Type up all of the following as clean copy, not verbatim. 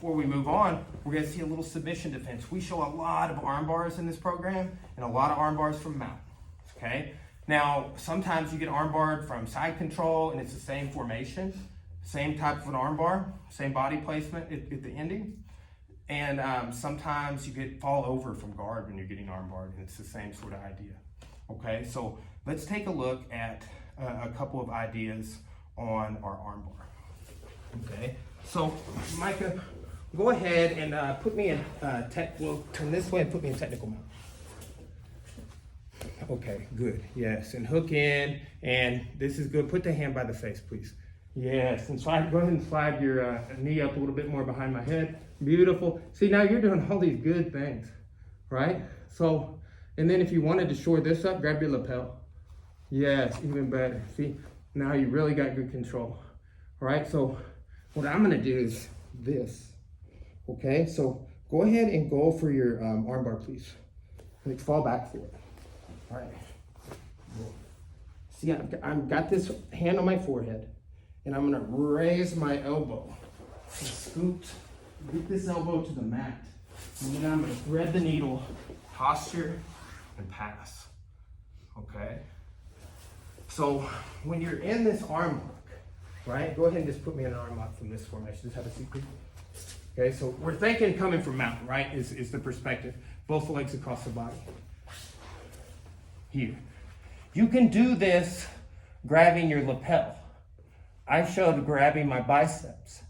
before we move on, we're going to see a little submission defense. We show a lot of arm bars in this program and a lot of arm bars from mount. Okay. Now, sometimes you get arm barred from side control and it's the same formation, same type of an arm bar, same body placement at the ending. And sometimes you get fall over from guard when you're getting arm barred, and it's the same sort of idea. Okay, so let's take a look at a couple of ideas on our arm bar. Okay, so Micah, go ahead and put me in we'll turn this way and put me in technical mount. Okay, good. Yes, and hook in, and this is good. Put the hand by the face, please. Yes, and slide. Go ahead and slide your knee up a little bit more behind my head. Beautiful. See, now you're doing all these good things, right? So, and then if you wanted to shore this up, grab your lapel. Yes, even better. See, now you really got good control. All right, so what I'm gonna do is this. Okay, so go ahead and go for your arm bar, please. Like fall back for it. All right. See, I've got this hand on my forehead, and I'm gonna raise my elbow and scoot, get this elbow to the mat, and then I'm gonna thread the needle, posture, and pass. Okay? So when you're in this arm lock, right, go ahead and just put me in an arm lock from this formation. Just have a seat, please. Okay, so we're thinking coming from mountain, right, is the perspective. Both legs across the body. Here. You can do this grabbing your lapel. I showed grabbing my biceps,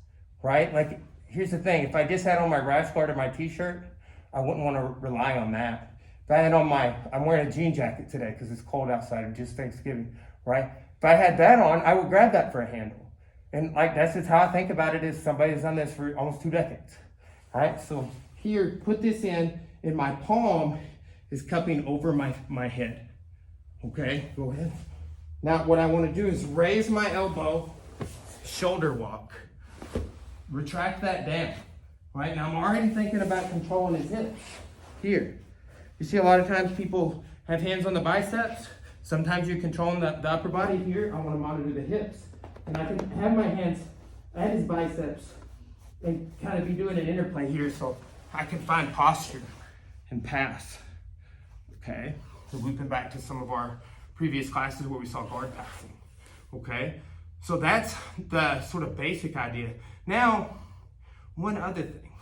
right? Like, here's the thing. If I just had on my rash guard or my t-shirt, I wouldn't want to rely on that. If I had on I'm wearing a jean jacket today because it's cold outside, or just Thanksgiving, right? If I had that on, I would grab that for a handle. And like, that's just how I think about it, is somebody has done this for almost 2 decades, right? So here, put this in my palm is cupping over my head. Okay, go ahead. Now what I want to do is raise my elbow, shoulder walk, retract that down, right? Now I'm already thinking about controlling his hips. Here, you see a lot of times people have hands on the biceps. Sometimes you're controlling the upper body. Here, I want to monitor the hips. And I can have my hands at his biceps and kind of be doing an interplay here so I can find posture and pass. Okay, so looping back to some of our previous classes where we saw guard passing. Okay, so that's the sort of basic idea. Now, one other thing.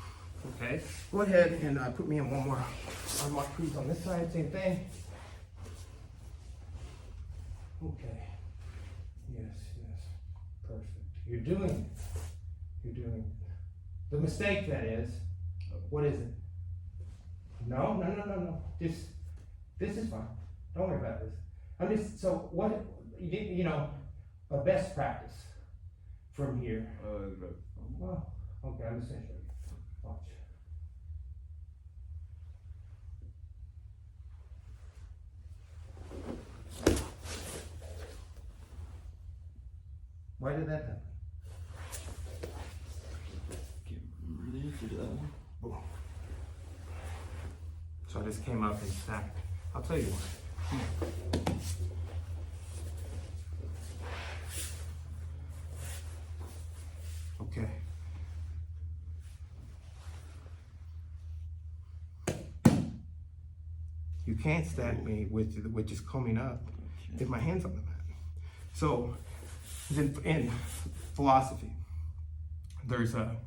Okay, go ahead and put me in one more arm lock, please, on this side, same thing. Okay, yes, perfect. You're doing it. You're doing it. The mistake, that is, what is it? No. Just, this is fine. Don't worry about this. So what, a best practice from here. Well, okay, I'm just gonna show you. Watch. Why did that happen? So I just came up and snapped. I'll tell you what. Okay. You can't stack me with just combing up if my hand's on the mat. So in philosophy, there's and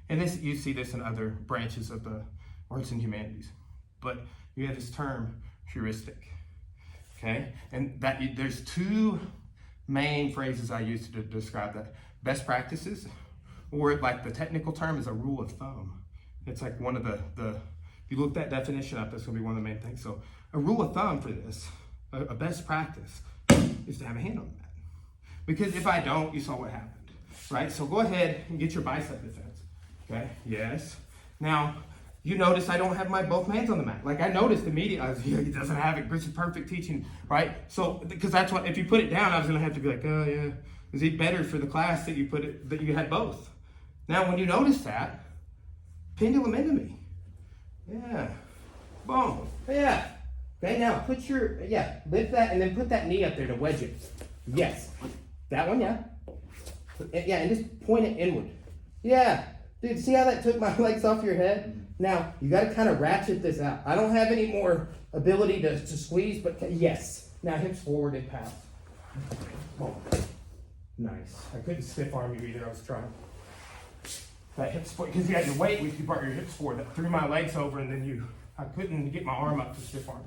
this, you see this in other branches of the arts and humanities, but you have this term heuristic, okay? And that there's 2 main phrases I use to describe that. Best practices, or like the technical term is a rule of thumb. It's like one of the if you look that definition up, that's gonna be one of the main things. So a rule of thumb for this, a best practice, is to have a hand on the mat. Because if I don't, you saw what happened, right? So go ahead and get your bicep defense, okay? Yes. Now, you notice I don't have both hands on the mat. Like I noticed immediately, I was, he doesn't have it. This is perfect teaching, right? So, because that's what, if you put it down, I was gonna have to be like, oh yeah, is it better for the class that you had both? Now, when you notice that, pendulum into me. Yeah, boom, yeah. Okay, now lift that and then put that knee up there to wedge it. Yes, that one, yeah. Yeah, and just point it inward. Yeah, Dude, see how that took my legs off your head? Now, you got to kind of ratchet this out. I don't have any more ability to squeeze, but yes. Now, hips forward and pass. Oh, nice. I couldn't stiff arm you either. I was trying. That hips forward, because you had your weight, you brought your hips forward. That threw my legs over, and then I couldn't get my arm up to stiff arm.